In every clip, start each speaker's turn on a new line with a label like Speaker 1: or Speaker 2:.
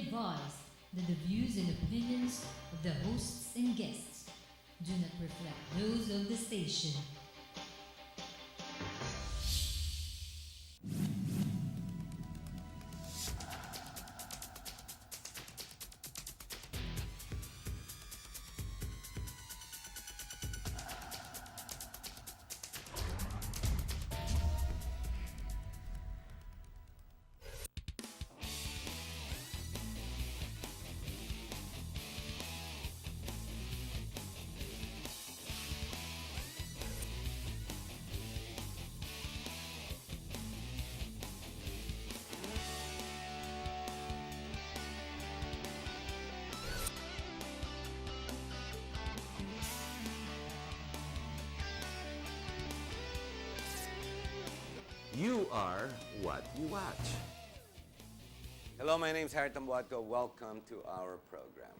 Speaker 1: advised that the views and opinions of the hosts and guests do not reflect those of the station.
Speaker 2: You are what you watch. Hello, my name is Harry Tambuatco. Welcome to our program.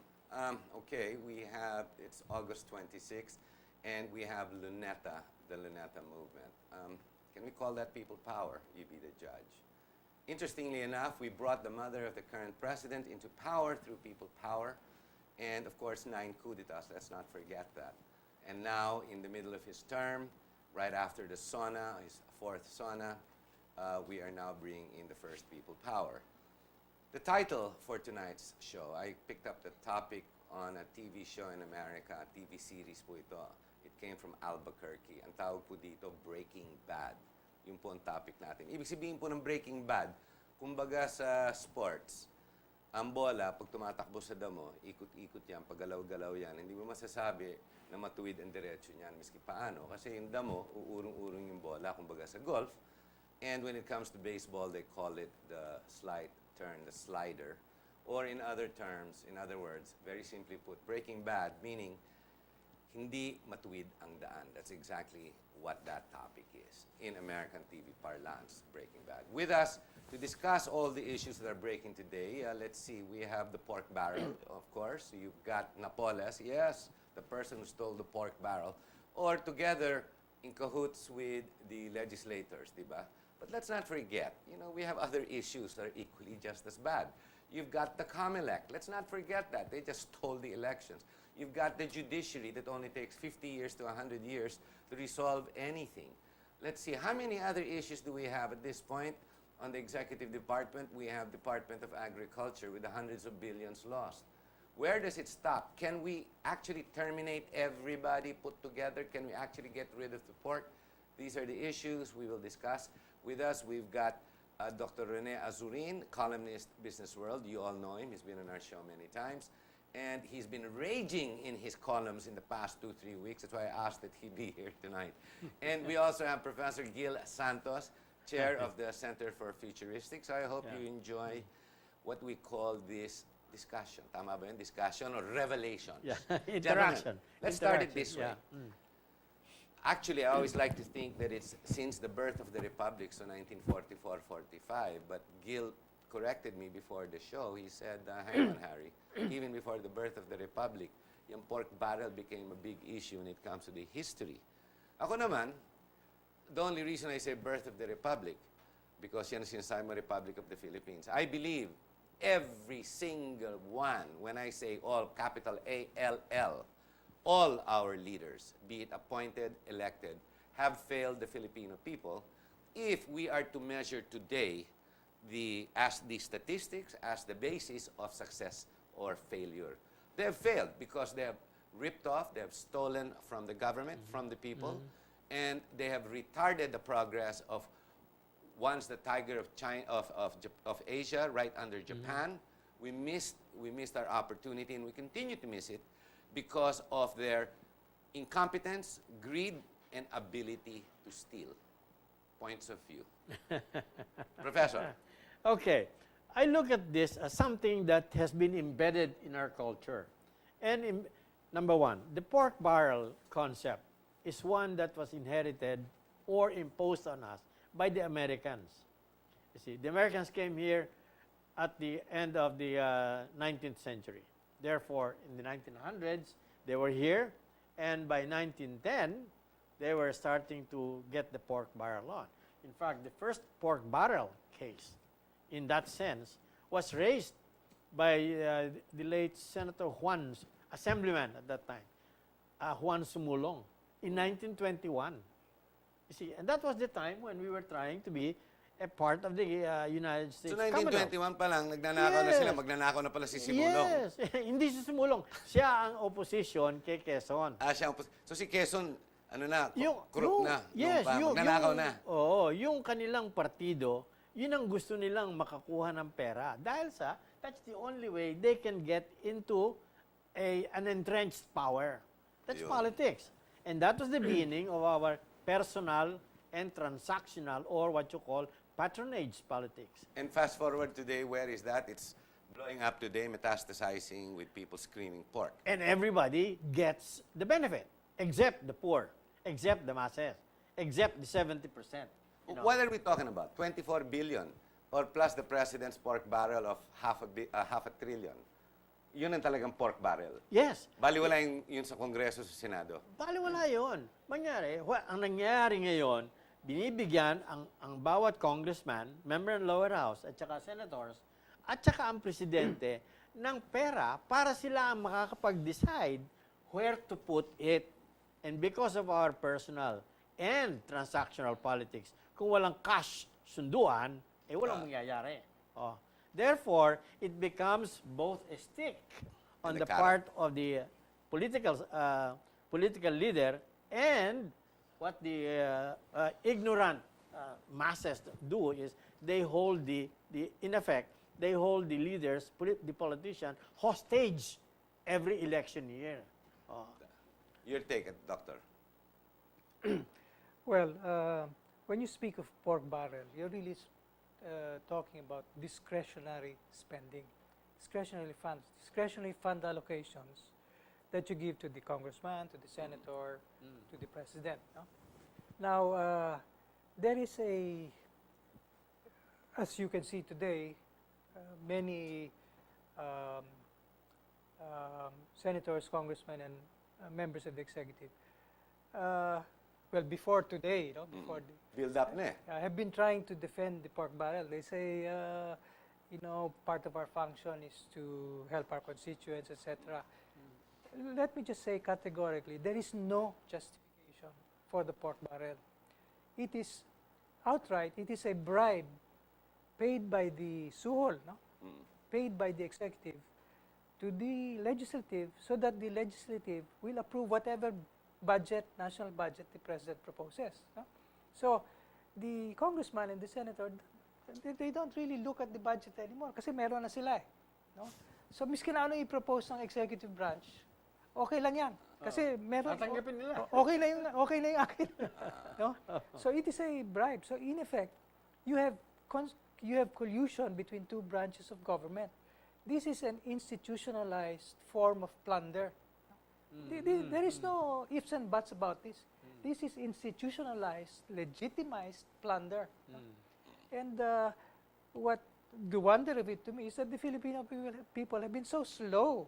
Speaker 2: It's August 26th, and we have Luneta, the Luneta movement. Can we call that people power? You be the judge. Interestingly enough, we brought the mother of the current president into power through people power, and of course 9 coups d'etats, let's not forget that. And now, in the middle of his term, right after the sauna, his 4th sauna, we are now bringing in the first people power. The title for tonight's show, I picked up the topic on a TV show in America, a TV series po ito. It came from Albuquerque. Ang tawag po dito, Breaking Bad. Yun po ang topic natin. Ibig sabihin po ng Breaking Bad, kumbaga sa sports, ang bola, pag tumatakbo sa damo, ikot-ikot yan, paggalaw-galaw yan. Hindi mo masasabi na matuwid ang diretso niyan, miski paano. Kasi yung damo, uurong-urong yung bola, kumbaga sa golf. And when it comes to baseball, they call it the slide turn, the slider. Or in other terms, in other words, very simply put, Breaking Bad, meaning hindi matuwid ang daan. That's exactly what that topic is in American TV parlance, Breaking Bad. With us to discuss all the issues that are breaking today, let's see, we have the pork barrel, of course. You've got Napoles, yes, the person who stole the pork barrel, or together in cahoots with the legislators, diba? But let's not forget, we have other issues that are equally just as bad. You've got the COMELEC. Let's not forget that. They just stole the elections. You've got the judiciary that only takes 50 years to 100 years to resolve anything. Let's see, how many other issues do we have at this point? On the executive department, we have Department of Agriculture with the hundreds of billions lost. Where does it stop? Can we actually terminate everybody put together? Can we actually get rid of the pork? These are the issues we will discuss. With us, we've got Dr. Rene Azurin, columnist, Business World. You all know him. He's been on our show many times. And he's been raging in his columns in the past 2-3 weeks. That's why I asked that he be here tonight. And we also have Professor Gil Santos, chair of the Center for Futuristics. I hope you enjoy what we call this discussion. Tama ba yun? Discussion or revelation?
Speaker 3: Yeah, interaction.
Speaker 2: Let's start it this way. Actually, I always like to think that it's since the birth of the Republic, so 1944-45, but Gil corrected me before the show. He said, hang on, Harry, even before the birth of the Republic, yung pork barrel became a big issue when it comes to the history. Ako naman, the only reason I say birth of the Republic, because yan sinasabi mo Republic of the Philippines. I believe every single one, when I say all, capital A-L-L, all our leaders, be it appointed, elected, have failed the Filipino people. If we are to measure today as the statistics, as the basis of success or failure, they have failed because they have ripped off, they have stolen from the government, from the people, and they have retarded the progress of once the tiger of China, of Asia, right under Japan. We missed our opportunity, and we continue to miss it because of their incompetence, greed, and ability to steal. Points of view. Professor.
Speaker 3: Okay. I look at this as something that has been embedded in our culture. And number one, the pork barrel concept is one that was inherited or imposed on us by the Americans. You see, the Americans came here at the end of the 19th century. Therefore, in the 1900s, they were here, and by 1910, they were starting to get the pork barrel on. In fact, the first pork barrel case, in that sense, was raised by the late Senator Juan, Assemblyman at that time, Juan Sumulong, in 1921. You see, and that was the time when we were trying to be a part of the United States
Speaker 2: So
Speaker 3: Commonwealth.
Speaker 2: 1921 pa lang, nagnanakaw na
Speaker 3: Yes.
Speaker 2: sila, magnanakaw na pala si Simulong.
Speaker 3: Yes, hindi si Sumulong. Siya ang opposition kay Quezon.
Speaker 2: Siya, so si Quezon, ano na,
Speaker 3: Yung-
Speaker 2: kurok na,
Speaker 3: yes,
Speaker 2: magnanakaw na.
Speaker 3: Oo, yung kanilang partido, yun ang gusto nilang makakuha ng pera. Dahil that's the only way they can get into an entrenched power. That's
Speaker 2: Ayun.
Speaker 3: politics. And that was the beginning of our personal and transactional, or what you call patronage politics.
Speaker 2: And fast forward today, where is that? It's blowing up today, metastasizing with people screaming pork.
Speaker 3: And everybody gets the benefit, except the poor, except the masses, except the 70%. You know?
Speaker 2: What are we talking about? 24 billion or plus the president's pork barrel of half a trillion. Yun ang talagang pork barrel.
Speaker 3: Yes.
Speaker 2: Baliwala yun sa Kongreso, sa Senado.
Speaker 3: Baliwala yun. Ang nangyari ngayon, binibigyan ang bawat congressman, member ng lower house, at saka senators, at saka ang presidente ng pera para sila ang makakapag-decide where to put it. And because of our personal and transactional politics, kung walang cash sunduan, walang mangyayari. Therefore, it becomes both a stick on
Speaker 2: And a
Speaker 3: the
Speaker 2: carrot.
Speaker 3: part of the political leader and what the ignorant masses do is they hold in effect, they hold the leaders, the politician, hostage every election year.
Speaker 2: Your take, Doctor.
Speaker 4: Well, when you speak of pork barrel, you're really talking about discretionary spending, discretionary fund allocations that you give to the congressman, to the senator, to the president. No? Now, there is as you can see today, many senators, congressmen, and members of the executive. Well, before today, before
Speaker 2: Build up na
Speaker 4: have been trying to defend the pork barrel. They say, part of our function is to help our constituents, etc. Let me just say categorically, there is no justification for the pork barrel. It is outright, it is a bribe paid by the suhol, paid by the executive to the legislative so that the legislative will approve whatever budget, national budget, the president proposes. No? So, the congressman and the senator, they don't really look at the budget anymore kasi meron na sila no? So, miski na ano i-propose ng executive branch, okay lang yan. Kasi meron,
Speaker 3: Tatanggapin nila.
Speaker 4: okay na yung akin. No? So, it is a bribe. So, in effect, you have collusion between two branches of government. This is an institutionalized form of plunder. There is no ifs and buts about this. This is institutionalized, legitimized plunder. And what the wonder of it to me is that the Filipino people have been so slow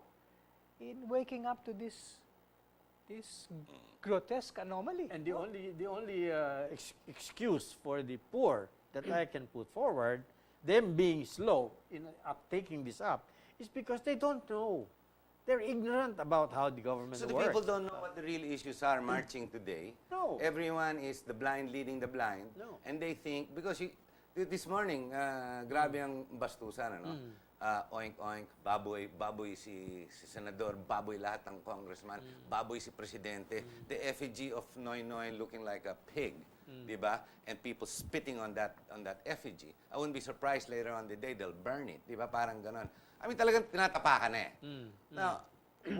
Speaker 4: in waking up to this grotesque anomaly.
Speaker 3: And the only excuse for the poor that I can put forward, them being slow in taking this up, is because they don't know. They're ignorant about how the government
Speaker 2: So the
Speaker 3: works.
Speaker 2: people don't know what the real issues are marching today.
Speaker 3: No.
Speaker 2: Everyone is the blind leading the blind.
Speaker 3: No.
Speaker 2: And they think, because this morning, grabe ang bastusan, ano? Oink, oink, baboy si senador, baboy lahat ng congressman, baboy si presidente. The effigy of Noy Noy looking like a pig, di ba? And people spitting on that effigy. I wouldn't be surprised later on the day they'll burn it, di ba? Parang ganon. I mean, talagang tinatapakan eh. Now,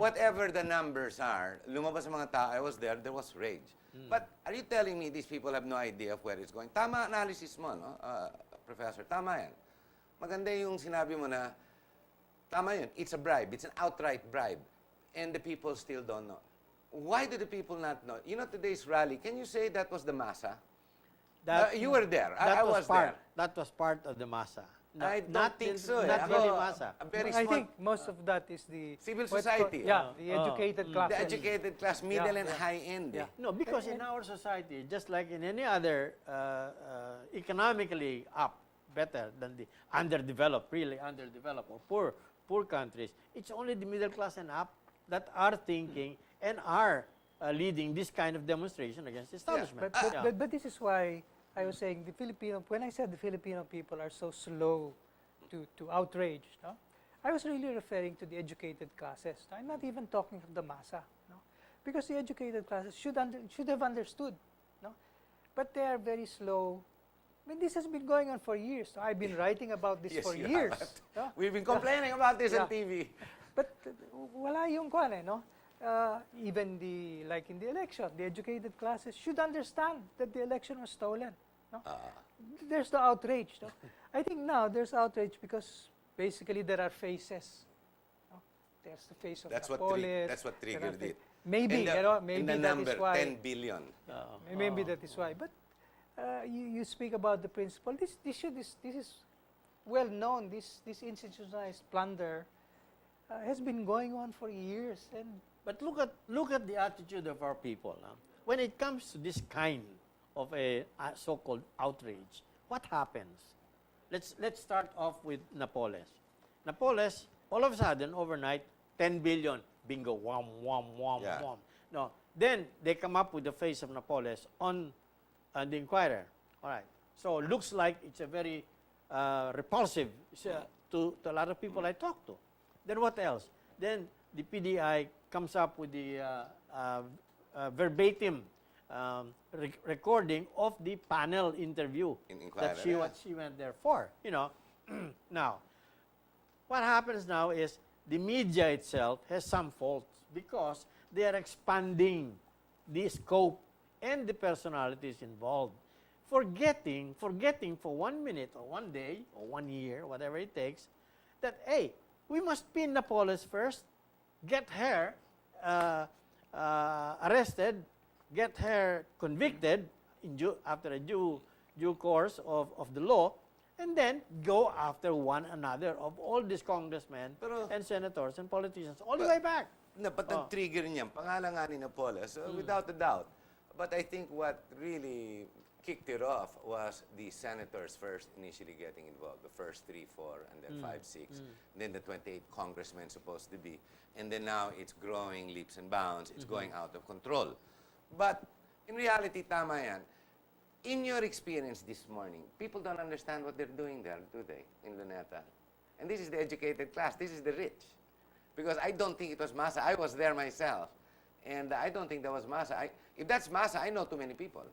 Speaker 2: whatever the numbers are, lumabas sa mga tao, I was there was rage. But are you telling me these people have no idea of where it's going? Tama analysis mo, no? Professor, tama yan. Maganda yung sinabi mo na, tama yun, it's a bribe, it's an outright bribe. And the people still don't know. Why do the people not know? You know, today's rally, can you say that was the massa? You were there. I was there.
Speaker 3: That was part of the massa.
Speaker 2: I don't think so.
Speaker 3: Not
Speaker 2: Ako,
Speaker 3: really massa.
Speaker 2: a very
Speaker 4: I
Speaker 2: small
Speaker 4: think most of that is the
Speaker 2: civil
Speaker 4: what's
Speaker 2: society.
Speaker 4: the educated class.
Speaker 2: The educated class, middle and
Speaker 4: Yeah.
Speaker 2: high end.
Speaker 4: Yeah.
Speaker 3: No, because in our society, just like in any other economically better than the underdeveloped, really underdeveloped or poor countries, it's only the middle class and up that are thinking and are leading this kind of demonstration against the establishment.
Speaker 4: But this is why I was saying when I said the Filipino people are so slow to outrage, no? I was really referring to the educated classes. I'm not even talking of the massa, no? Because the educated classes should have understood, no? But they are very slow. I mean, this has been going on for years. I've been writing about this
Speaker 2: Yes,
Speaker 4: for
Speaker 2: you
Speaker 4: years.
Speaker 2: have.
Speaker 4: No?
Speaker 2: We've been complaining about this
Speaker 4: Yeah.
Speaker 2: on TV.
Speaker 4: But wala yung kwan eh, no? Even like in the election, the educated classes should understand that the election was stolen. No? There's the outrage. No? I think now there's outrage because basically there are faces. No? There's the face of
Speaker 2: That's
Speaker 4: Napoles.
Speaker 2: what
Speaker 4: there are
Speaker 2: triggered
Speaker 4: fa-
Speaker 2: it.
Speaker 4: Maybe,
Speaker 2: And the,
Speaker 4: you know,
Speaker 2: and
Speaker 4: maybe
Speaker 2: the
Speaker 4: that
Speaker 2: number,
Speaker 4: is why.
Speaker 2: 10 billion.
Speaker 4: Maybe that is why. But you speak about the principle. This is well known. This institutionalized plunder has been going on for years, and
Speaker 3: But look at the attitude of our people. When it comes to this kind of a so-called outrage, what happens? Let's start off with Napoles. Napoles, all of a sudden, overnight, 10 billion, bingo, wham, wham, wham,
Speaker 2: Yeah.
Speaker 3: wham. No, then they come up with the face of Napoles on the Inquirer. All right. So looks like it's a very repulsive to a lot of people I talk to. Then what else? Then the PDI comes up with the verbatim recording of the panel interview
Speaker 2: In Inquirer,
Speaker 3: that she went there for. You know, now what happens now is the media itself has some faults because they are expanding the scope and the personalities involved, forgetting for 1 minute or 1 day or 1 year, whatever it takes, that hey, we must pin Napoles first, get her arrested, get her convicted after a due course of the law, and then go after one another of all these congressmen and senators and politicians all the way back.
Speaker 2: No, but nag-trigger niyan, pangalan nga ni Napoles, without a doubt. But I think what really kicked it off was the senators first initially getting involved, the first 3, 4, and then 5, 6, then the 28 congressmen supposed to be. And then now it's growing leaps and bounds, it's going out of control. But in reality, tama yan. In your experience this morning, people don't understand what they're doing there, do they, in Luneta? And this is the educated class, this is the rich. Because I don't think it was massa. I was there myself. And I don't think that was massa. If that's massa, I know too many people.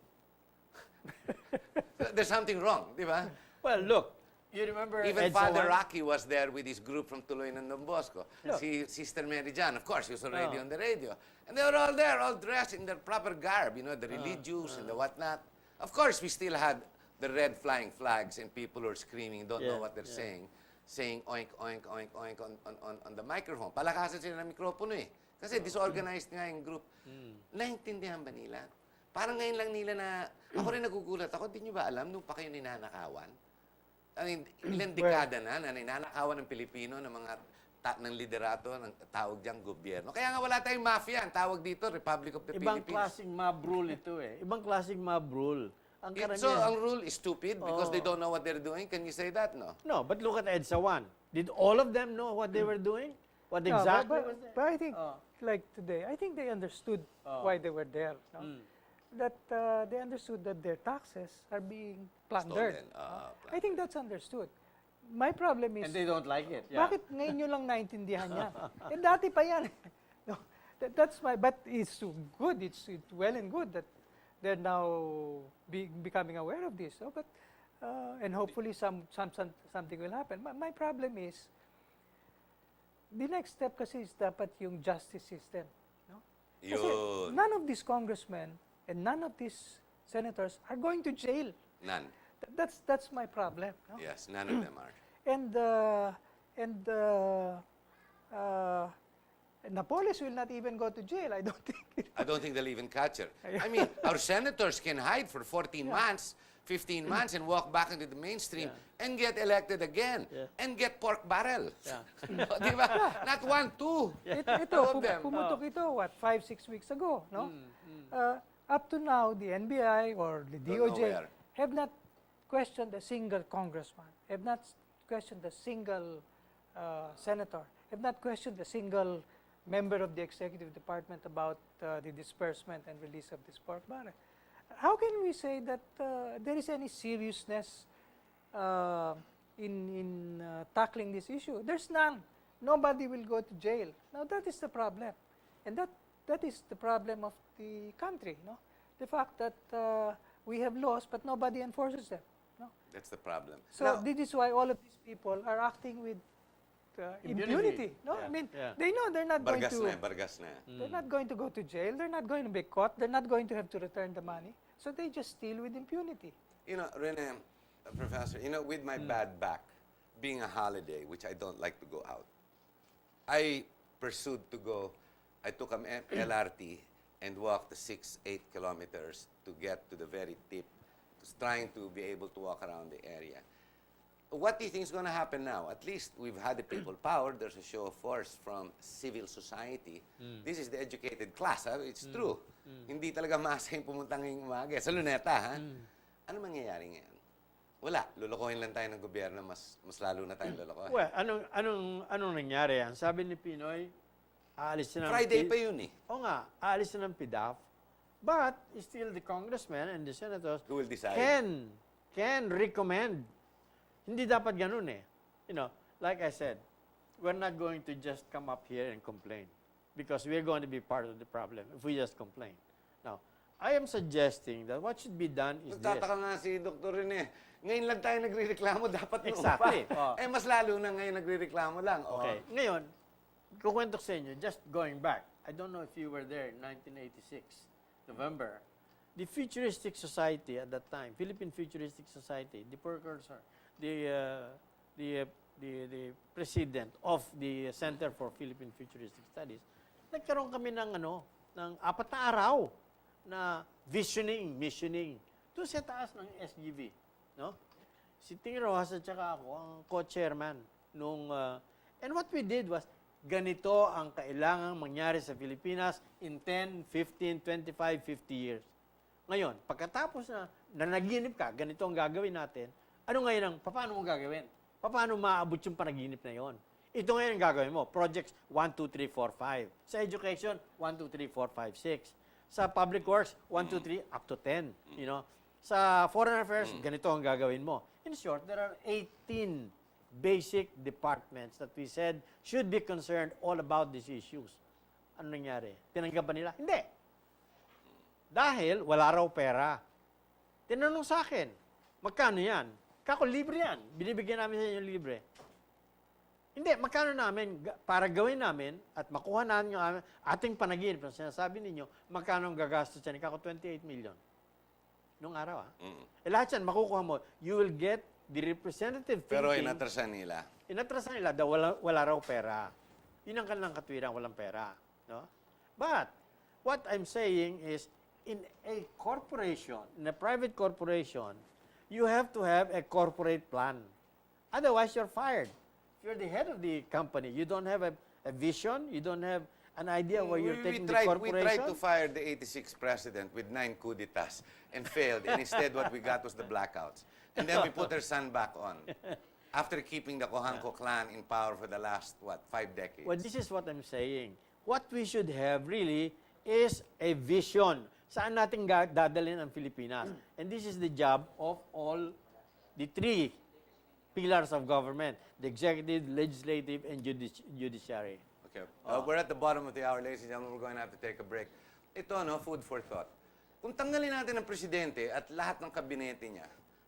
Speaker 2: There's something wrong, di ba?
Speaker 3: Well, look, you remember
Speaker 2: Even
Speaker 3: Edsa
Speaker 2: Father
Speaker 3: Juan?
Speaker 2: Rocky was there with his group from Tuloy and Don Bosco. Sister Mary Jan, of course, she was already on the radio. And they were all there, all dressed in their proper garb, you know, the religious and the whatnot. Of course, we still had the red flying flags and people who are screaming, don't know what they're saying oink, oink, oink, oink on the microphone. Palakasan sila ng mikropono eh. Kasi disorganized nga yung group. Naintindihan ba nila? Parang ngayon lang nila na, ako rin nagugulat ako, di nyo ba alam, nung pa kayo ninanakawan? I mean, ilang dekada na ninanakawan ng Pilipino ng mga ng liderato, ng tawag diyang gobyerno. Kaya nga wala tayong mafia, ang tawag dito, Republic of the
Speaker 3: Ibang
Speaker 2: Philippines.
Speaker 3: klaseng mob rule ito eh. Ibang klaseng mob rule. Ang
Speaker 2: So, ang rule is stupid because they don't know what they're doing? Can you say that, no?
Speaker 3: No, but look at Edsa Juan. Did all of them know what they were doing? What exactly was there?
Speaker 4: but I think, like today, I think they understood why they were there. No? That they understood that their taxes are being plundered.
Speaker 2: Stolen.
Speaker 4: I think that's understood. My problem is,
Speaker 3: And they don't like it. Yeah.
Speaker 4: bakit ngayon nyo lang naintindihan yan? Eh, dati pa yan. No, that's my, but it's so good, it's well and good that they're now becoming aware of this. So, but, and hopefully something will happen. My problem is, the next step kasi is dapat yung justice system. No? Kasi
Speaker 2: Yun.
Speaker 4: none of these congressmen and none of these senators are going to jail.
Speaker 2: None.
Speaker 4: That's my problem. No?
Speaker 2: Yes, none of them are.
Speaker 4: And Napoles will not even go to jail. I don't think.
Speaker 2: I don't think they'll even catch her. I mean, our senators can hide for 14 months, 15 months, and walk back into the mainstream and get elected again and get pork barrel. Di ba? Not 1, 2.
Speaker 4: Ito,
Speaker 2: All of them.
Speaker 4: pumutok ito, what, 5-6 weeks ago, no? Up to now, the NBI or the
Speaker 2: Don't know
Speaker 4: DOJ
Speaker 2: where.
Speaker 4: have not questioned a single congressman, have not questioned a single senator, have not questioned a single member of the executive department about the disbursement and release of this pork barrel. How can we say that there is any seriousness in tackling this issue? There's none. Nobody will go to jail. Now that is the problem, and that is the problem of the country. No, the fact that we have laws but nobody enforces them. No,
Speaker 2: That's the problem.
Speaker 4: so
Speaker 2: Now,
Speaker 4: this is why all of these people are acting with impunity. No,
Speaker 3: Yeah,
Speaker 4: I mean
Speaker 3: yeah.
Speaker 4: they know they're not going
Speaker 2: bargas
Speaker 4: to.
Speaker 2: na, bargas na.
Speaker 4: They're not going to go to jail. They're not going to be caught. They're not going to have to return the money. So they just steal with impunity.
Speaker 2: You know, Rene, Professor, you know, with my bad back, being a holiday, which I don't like to go out, I pursued to go, I took an LRT and walked the 6-8 kilometers to get to the very tip, trying to be able to walk around the area. What do you think is going to happen now? At least we've had the people power. There's a show of force from civil society. This is the educated class. Ha? It's true. Hindi talaga masa yung pumunta ngayong umaga. Sa Luneta, ha? Ano mangyayari ngayon? Wala. Lulukohin lang tayo ng gobyerno. Mas lalo na tayong lulukohin.
Speaker 3: Well, anong nangyari yan? Sabi ni Pinoy, aalis na ng
Speaker 2: Friday pa yun eh.
Speaker 3: O nga, aalis na ng PDAF. But still the congressmen and the senators
Speaker 2: Who will decide?
Speaker 3: can recommend. Hindi dapat ganun eh. You know, like I said, we're not going to just come up here and complain because we're going to be part of the problem if we just complain. Now, I am suggesting that what should be done is this.
Speaker 2: Nagtataka nga si Dr. Rene. Ngayon lang tayo nagre-reklamo, dapat noon
Speaker 3: Exactly.
Speaker 2: pa.
Speaker 3: Oh.
Speaker 2: Eh, mas lalo na ngayon nagre-reklamo lang. Oh.
Speaker 3: Okay. Ngayon, kukwento ko sa inyo, just going back, I don't know if you were there in 1986, November. The Futuristic Society at that time, Philippine Futuristic Society, the precursor, the president of the Center for Philippine Futuristic Studies, nagkaroon kami ng ng 4 na araw na missioning doon sa taas ng SGV, no? Si Ting Rojas at saka ako ang co-chairman nung and what we did was ganito ang kailangang mangyari sa Pilipinas in 10, 15, 25, 50 years. Ngayon, pagkatapos na nanaginip ka, ganito ang gagawin natin. Ano ngayon paano mo gagawin? Paano maabot yung panaginip na yon? Ito ngayon ang gagawin mo. Projects 1, 2, 3, 4, 5. Sa education, 1, 2, 3, 4, 5, 6. Sa public works, 1, 2, 3, up to 10. You know? Sa foreign affairs, ganito ang gagawin mo. In short, there are 18 basic departments that we said should be concerned all about these issues. Ano nangyari? Tinanggap ba nila? Hindi. Dahil wala raw pera. Tinanong sa akin, magkano yan? Kako, libre yan. Binibigyan namin sa inyo libre. Hindi, magkano namin para gawin namin at makuha namin yung ating panaginip na sinasabi ninyo, magkano ang gagastos yan? Kako, 28 million. Nung araw, Eh, lahat yan, makukuha mo. You will get the representative thinking.
Speaker 2: Pero inatrasan nila.
Speaker 3: Inatrasan nila daw wala raw pera. Yun ang kanilang katwirang, walang pera. No? But, what I'm saying is, in a corporation, in a private corporation, you have to have a corporate plan. Otherwise, you're fired. If you're the head of the company, you don't have a vision, you don't have an idea where you're taking the
Speaker 2: We
Speaker 3: corporation.
Speaker 2: tried to fire the 86th president with 9 coup d'etats and failed. And instead, what we got was the blackouts. And then we put her son back on. After keeping the Cojanco clan in power for the last, 5 decades.
Speaker 3: Well, this is what I'm saying. What we should have really is a vision. Saan natin dadalhin ang Pilipinas? And this is the job of all the 3 pillars of government, the executive, legislative, and judiciary.
Speaker 2: Okay. We're at the bottom of the hour, ladies and gentlemen. We're going to have to take a break. Ito, food for thought. Kung tanggalin natin ang presidente at lahat ng kabinete niya,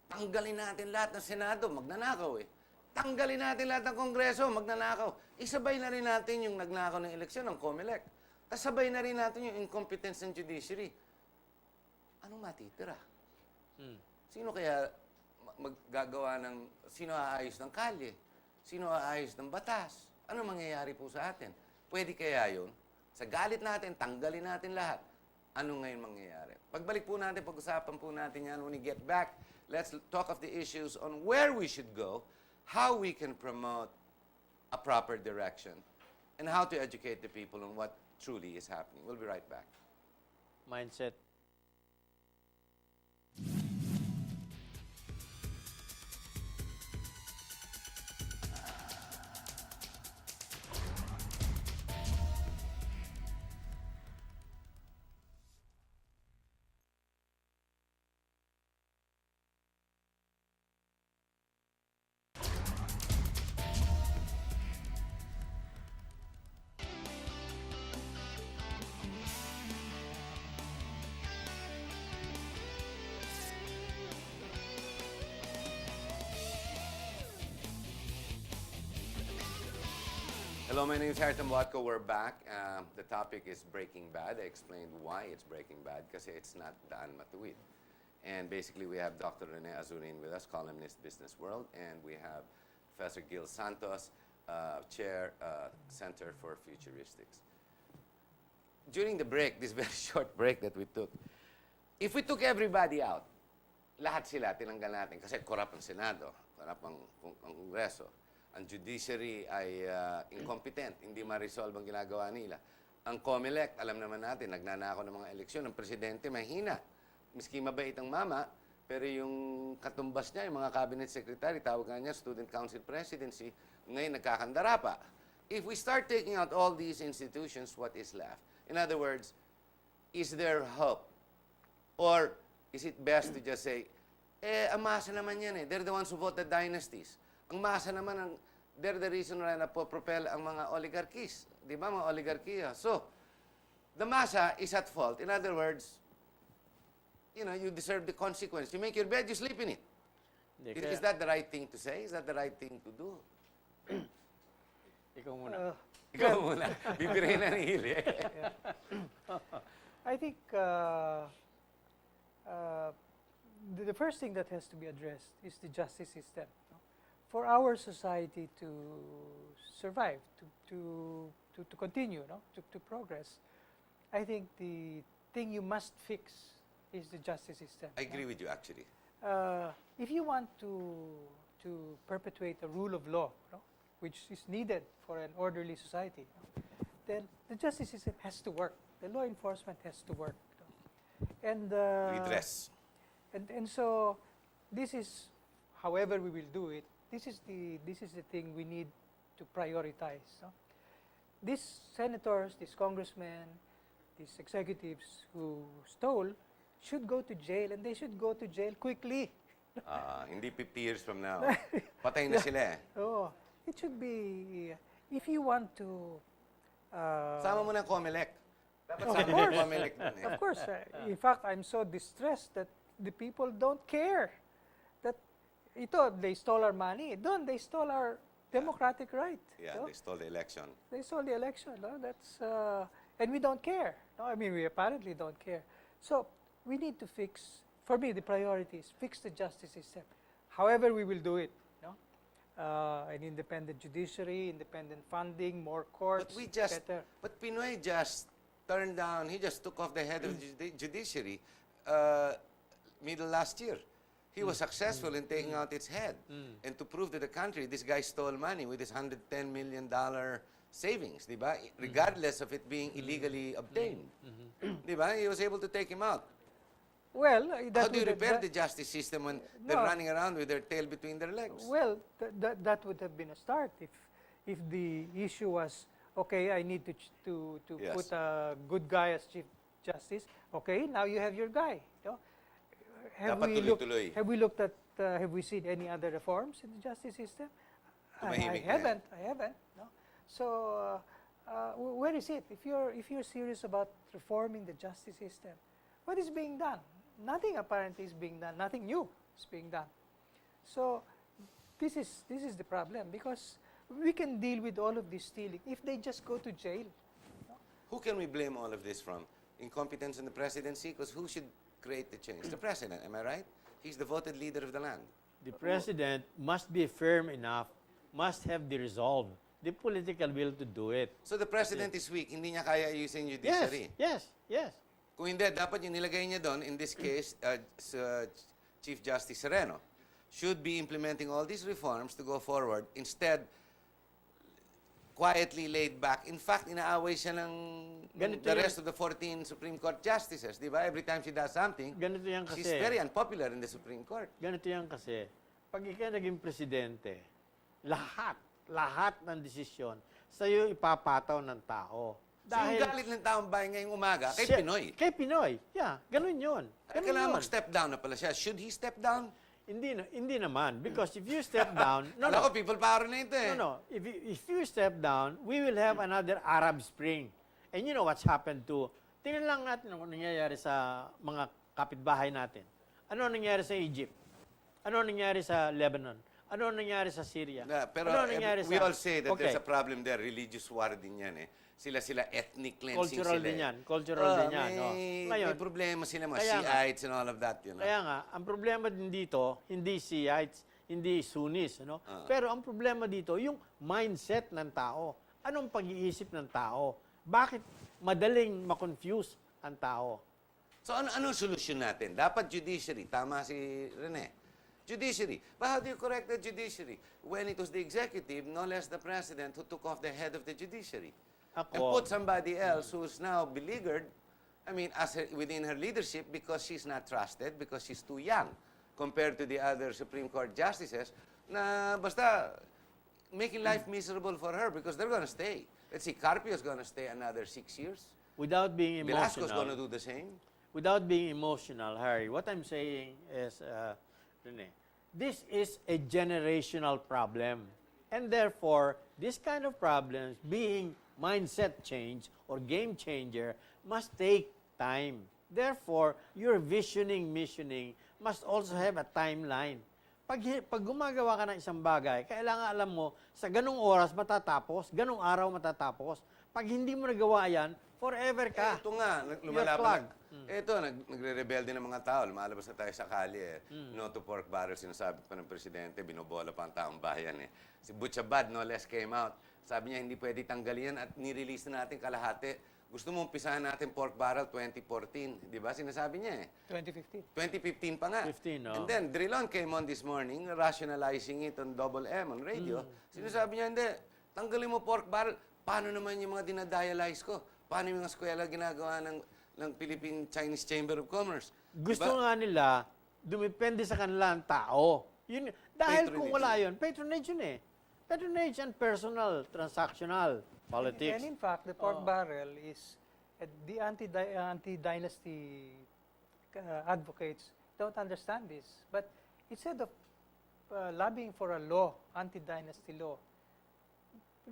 Speaker 2: tanggalin natin lahat ng Senado, magnanakaw eh. Tanggalin natin lahat ng Kongreso, magnanakaw. Isabay na rin natin yung nagnakaw ng eleksyon ng COMELEC. Kasabay na rin natin yung incompetence ng judiciary. Anong matitira? Sino kaya sino aayos ng kalye? Sino aayos ng batas? Ano mangyayari po sa atin? Pwede kaya yun? Sa galit natin, tanggalin natin lahat. Ano ngayon mangyayari? Pagbalik po natin, pag-usapan po natin yan when we get back. Let's talk of the issues on where we should go, how we can promote a proper direction, and how to educate the people on what truly is happening. We'll be right back.
Speaker 3: Mindset.
Speaker 2: Hello, my name is Harrison Watko. We're back. The topic is Breaking Bad. I explained why it's Breaking Bad, because it's not daan matuwid. And basically, we have Dr. Rene Azurin with us, columnist, Business World, and we have Professor Gil Santos, Chair, Center for Futuristics. During the break, this very short break that we took, if we took everybody out, lahat sila tinanggal natin kasi corrupt ang Senado, corrupt ang Kongreso. Ang judiciary ay incompetent, hindi ma-resolve ang ginagawa nila. Ang COMELEC, alam naman natin, nagnanakaw ng mga eleksyon. Ang presidente, mahina. Miski mabait ang mama, pero yung katumbas niya, yung mga cabinet secretary, tawag nga niya, student council presidency, ngayon nagkakandara pa. If we start taking out all these institutions, what is left? In other words, is there hope? Or is it best to just say, ang masa naman yan eh. They're the ones who voted dynasties. Ang masa naman, they're the reason why napopropel ang mga oligarchies. Di ba, mga oligarkiya? So, the masa is at fault. In other words, you deserve the consequence. You make your bed, you sleep in it. Is that the right thing to say? Is that the right thing to do?
Speaker 3: Ikaw muna.
Speaker 2: Ikaw muna. Bibirahin na ni Hili.
Speaker 4: I think the first thing that has to be addressed is the justice system. For our society to survive, to continue, to progress, I think the thing you must fix is the justice system.
Speaker 2: I agree with you, actually.
Speaker 4: If you want to perpetuate a rule of law, which is needed for an orderly society, then the justice system has to work. The law enforcement has to work. And
Speaker 2: Redress.
Speaker 4: And so this is, however we will do it, this is the thing we need to prioritize. These senators, these congressmen, these executives who stole should go to jail, and they should go to jail quickly.
Speaker 2: Hindi 50 years from now. Patay na sila eh.
Speaker 4: Oh, it should be, if you want to...
Speaker 2: Sama mo na COMELEC. Dapat
Speaker 4: Of
Speaker 2: sama mo
Speaker 4: course.
Speaker 2: na COMELEC dun eh.
Speaker 4: Of course, in fact, I'm so distressed that the people don't care. That they stole our money. They stole our democratic right.
Speaker 2: Yeah, they stole the election.
Speaker 4: They stole the election. That's and we don't care. I mean, we apparently don't care. So we need to fix. For me, the priority is fix the justice system. However, we will do it. An independent judiciary, independent funding, more courts. Better.
Speaker 2: But Pinoy just turned down. He just took off the head of the judiciary middle last year. He was successful in taking out its head. And to prove to the country, this guy stole money with his $110 million savings, di ba? Regardless of it being illegally obtained. Di ba? He was able to take him out.
Speaker 4: Well,
Speaker 2: How do you repair the justice system when they're running around with their tail between their legs?
Speaker 4: Well, that would have been a start if the issue was, okay, I need to
Speaker 2: Yes.
Speaker 4: put a good guy as Chief Justice. Okay, now you have your guy.
Speaker 2: Dapat tuloy-tuloy.
Speaker 4: Have we looked at, have we seen any other reforms in the justice system? I
Speaker 2: Tumahimik na.
Speaker 4: haven't. No? So, where is it? If you're serious about reforming the justice system, what is being done? Nothing apparently is being done. Nothing new is being done. So, this is the problem, because we can deal with all of this stealing if they just go to jail.
Speaker 2: Who can we blame all of this from? Incompetence in the presidency? Because who should create the change? The president, am I right? He's the voted leader of the land.
Speaker 3: The president must be firm enough, must have the resolve, the political will to do it.
Speaker 2: So the president is weak, hindi niya kaya ayusin yung
Speaker 3: Yes,
Speaker 2: judiciary.
Speaker 3: yes.
Speaker 2: Kung hindi, dapat yung nilagay niya doon, in this case, Chief Justice Rene, should be implementing all these reforms to go forward. Instead, quietly laid back. In fact, inaaway siya ng the rest of the 14 Supreme Court justices. Di ba? Every time she does something,
Speaker 3: Ganito yan kasi.
Speaker 2: she's very unpopular in the Supreme Court.
Speaker 3: Ganito yan kasi. Pag ikaw naging presidente, lahat ng desisyon sa'yo ipapataw ng tao.
Speaker 2: So yung galit ng taong bayan ngayong umaga, kay Pinoy.
Speaker 3: Kay Pinoy. Yeah, ganun yun.
Speaker 2: Kailangan mag-step down na pala siya. Should he step down?
Speaker 3: Hindi naman. Because if you step down...
Speaker 2: Alam ko, people power na ito eh.
Speaker 3: No. If you step down, we will have another Arab Spring. And you know what's happened to... Tingnan lang natin ano nangyayari sa mga kapitbahay natin. Ano nangyayari sa Egypt? Ano nangyayari sa Lebanon? Ano nangyari sa Syria?
Speaker 2: Pero
Speaker 3: ano nangyari
Speaker 2: we all say that
Speaker 3: Okay.
Speaker 2: there's a problem there. Religious war din yan eh. Sila ethnic cleansing
Speaker 3: Cultural
Speaker 2: sila
Speaker 3: din
Speaker 2: eh.
Speaker 3: yan. Cultural din yan. No?
Speaker 2: May problema sila, mga
Speaker 3: Kaya nga.
Speaker 2: Shiites and all of that, you know.
Speaker 3: Kaya nga, ang problema din dito, hindi Shiites, hindi Sunnis, no? Pero ang problema dito, yung mindset ng tao. Anong pag-iisip ng tao? Bakit madaling ma-confuse ang tao?
Speaker 2: So anong solusyon natin? Dapat judiciary. Tama si Rene. Judiciary. But how do you correct the judiciary? When it was the executive, no less the president, who took off the head of the judiciary. And put somebody else who's now beleaguered, I mean, within her leadership, because she's not trusted, because she's too young compared to the other Supreme Court justices, na basta making life miserable for her because they're going to stay. Let's see, Carpio's going to stay another 6 years.
Speaker 3: Without being
Speaker 2: Velasco's going to
Speaker 3: emotional,
Speaker 2: do the same.
Speaker 3: without being emotional, Harry, what I'm saying is, Rene, this is a generational problem. And therefore, this kind of problems, being mindset change or game changer, must take time. Therefore, your missioning must also have a timeline. Pag gumagawa ka ng isang bagay, kailangan alam mo, sa ganung oras matatapos, ganung araw matatapos. Pag hindi mo nagawa yan, forever ka.
Speaker 2: Ito nga, lumalaban. Ito, nagre-rebelde ng mga tao. Lumalabas na tayo sa kalye. No to pork barrel, sinasabi pa ng presidente, binobola pa ang taong bayan. Si Butchabad, no less, came out. Sabi niya, hindi pwede tanggalin yan at nirelease na natin kalahati. Gusto mo umpisahan natin pork barrel 2014. Di ba? Sinasabi niya eh.
Speaker 4: 2015.
Speaker 2: 2015 pa nga.
Speaker 3: 15, no?
Speaker 2: And then, Drilon came on this morning, rationalizing it on Double M on radio. Sinasabi niya, hindi, tanggalin mo pork barrel. Paano naman yung mga dinadialyze ko? Paano yung mga eskwela ginagawa ng Philippine Chinese Chamber of Commerce?
Speaker 3: Gusto
Speaker 2: Diba?
Speaker 3: nga nila, dumepende sa kanila ang tao. Yun, dahil kung wala yun, patronage yun eh. Patronage and personal, transactional politics.
Speaker 4: And in fact, the pork barrel is the anti-dynasty advocates don't understand this. But instead of lobbying for a law, anti-dynasty law,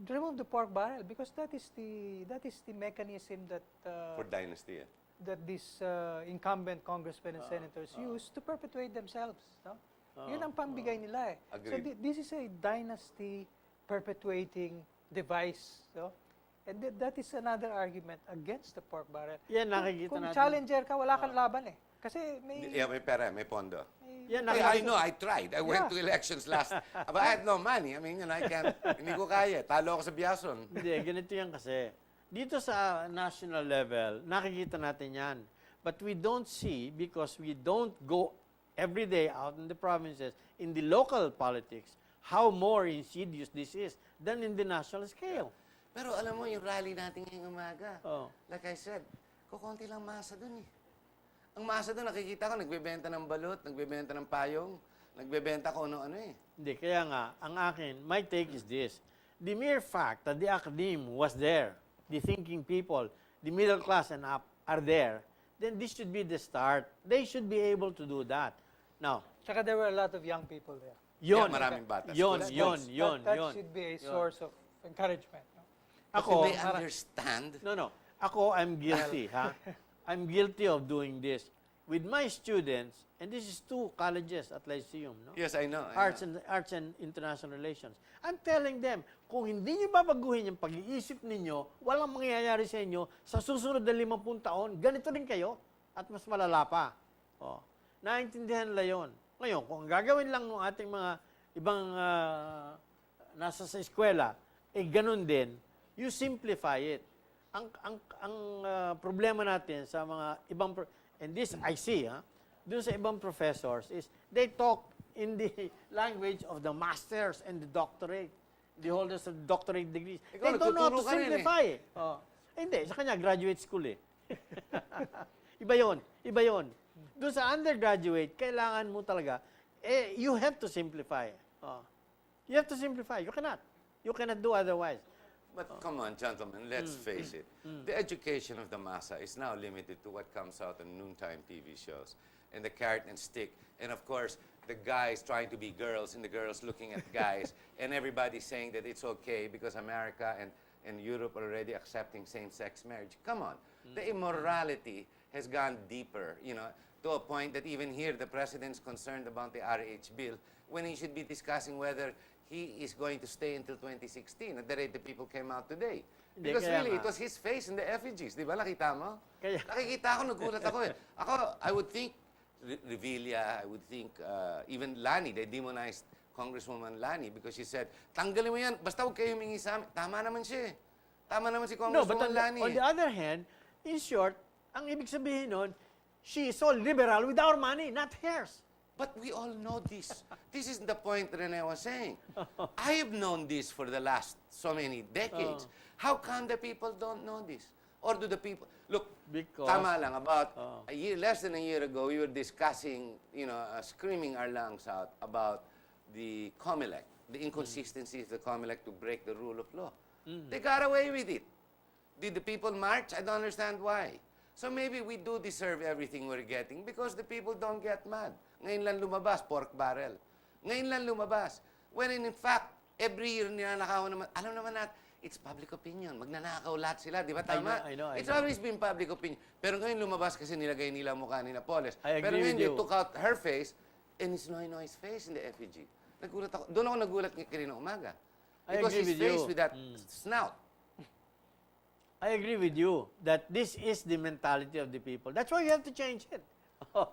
Speaker 4: remove the pork barrel because that is the mechanism that
Speaker 2: For dynasty, eh.
Speaker 4: that these incumbent congressmen and senators use to perpetuate themselves. No? Yun ang pambigay nila eh. So
Speaker 2: Agreed.
Speaker 4: this is a dynasty perpetuating device. No? And that is another argument against the pork barrel.
Speaker 3: Yan, nakikita
Speaker 4: Kung
Speaker 3: natin.
Speaker 4: challenger ka, wala kang laban eh. Kasi may...
Speaker 2: Yeah, may pera, may pondo.
Speaker 3: Yan,
Speaker 2: I know, I tried. I went to elections last, but I had no money. I mean, I can't, hindi ko kaya. Talo ako sa Biason.
Speaker 3: Hindi, ganito yan kasi. Dito sa national level, nakikita natin yan. But we don't see, because we don't go every day out in the provinces, in the local politics, how more insidious this is than in the national scale.
Speaker 2: Pero alam mo, yung rally natin ngayong umaga,
Speaker 3: Oh.
Speaker 2: like I said, kukunti lang masa dun eh. Ang masa dun, nakikita ko, nagbebenta ng balut, nagbebenta ng payong, nagbebenta ko ano-ano eh.
Speaker 3: Hindi, kaya nga, ang akin, my take is this. The mere fact that the academe was there, the thinking people, the middle class and up are there, then this should be the start. They should be able to do that. Now,
Speaker 4: Tsaka there were a lot of young people there.
Speaker 3: yun,
Speaker 2: Maraming bata.
Speaker 3: yun,
Speaker 2: Schools.
Speaker 3: yun,
Speaker 4: That
Speaker 3: yun.
Speaker 4: should be a source of encouragement. No?
Speaker 3: Ako,
Speaker 2: But do they understand?
Speaker 3: no. Ako, I'm guilty, ha? I'm guilty of doing this. With my students, and this is 2 colleges at Lyceum, no?
Speaker 2: Yes, I know.
Speaker 3: Arts and International Relations. I'm telling them, kung hindi nyo babaguhin yung pag-iisip ninyo, walang mangyayari sa inyo, sa susunod na 50 taon, ganito rin kayo, at mas malala pa. Oh. Naintindihan nila yun. Ngayon, kung ang gagawin lang ng ating mga ibang nasa sa eskwela, ganun din, you simplify it. Ang problema natin sa mga ibang, and this I see, dun sa ibang professors is, they talk in the language of the masters and the doctorate, the holders of doctorate degrees.
Speaker 2: Ikaw,
Speaker 3: They don't know how to
Speaker 2: nagtuturo ka rin eh.
Speaker 3: simplify. Hindi, sa kanya, graduate school eh. Iba yun. Doon sa undergraduate, kailangan mo talaga, you have to simplify. You have to simplify. You cannot do otherwise.
Speaker 2: But come on, gentlemen, let's face it. The education of the massa is now limited to what comes out on noontime TV shows. And the carrot and stick. And of course, the guys trying to be girls and the girls looking at guys. And everybody saying that it's okay because America and Europe are already accepting same-sex marriage. Come on. The immorality has gone deeper, to to a point that even here the president's concerned about the RH bill when he should be discussing whether he is going to stay until 2016 at the rate the people came out today.
Speaker 3: Hindi,
Speaker 2: Because
Speaker 3: kaya
Speaker 2: really,
Speaker 3: nga.
Speaker 2: it was his face in the effigies. Di ba? Nakita mo?
Speaker 3: Kaya-
Speaker 2: Nakikita ako, nagulat ako eh. Ako, I would think Revilla, I would think even Lani, they demonized Congresswoman Lani because she said, tanggalin mo yan, basta huwag kayo humingi sa amin. Tama naman siya eh. Tama naman si
Speaker 3: No, but
Speaker 2: Congresswoman Lani
Speaker 3: on
Speaker 2: eh.
Speaker 3: the other hand, in short, ang ibig sabihin nun, she is so liberal with our money, not hers.
Speaker 2: But we all know this. This is the point Rene was saying. I have known this for the last so many decades. How come the people don't know this? Or do the people... Look,
Speaker 3: Because-
Speaker 2: tama lang, about a year, less than a year ago, we were discussing, screaming our lungs out about the COMELEC, the inconsistencies of the COMELEC to break the rule of law. They got away with it. Did the people march? I don't understand why. So maybe we do deserve everything we're getting because the people don't get mad. Ngayon lang lumabas, pork barrel. Ngayon lang lumabas. When in fact, every year ninanakaw naman, alam naman natin, it's public opinion. Magnanakaw lahat sila, di ba tama?
Speaker 3: I know.
Speaker 2: It's always been public opinion. Pero ngayon lumabas kasi nilagay nila ang mukha ni Napoles.
Speaker 3: I
Speaker 2: Pero
Speaker 3: agree
Speaker 2: ngayon
Speaker 3: with
Speaker 2: they
Speaker 3: you.
Speaker 2: took out her face and it's Noy's face in the effigy. Nagulat ako. Doon ako nagulat kanina umaga.
Speaker 3: I
Speaker 2: Because
Speaker 3: agree
Speaker 2: his
Speaker 3: with
Speaker 2: face
Speaker 3: you.
Speaker 2: with that snout.
Speaker 3: I agree with you that this is the mentality of the people. That's why you have to change it.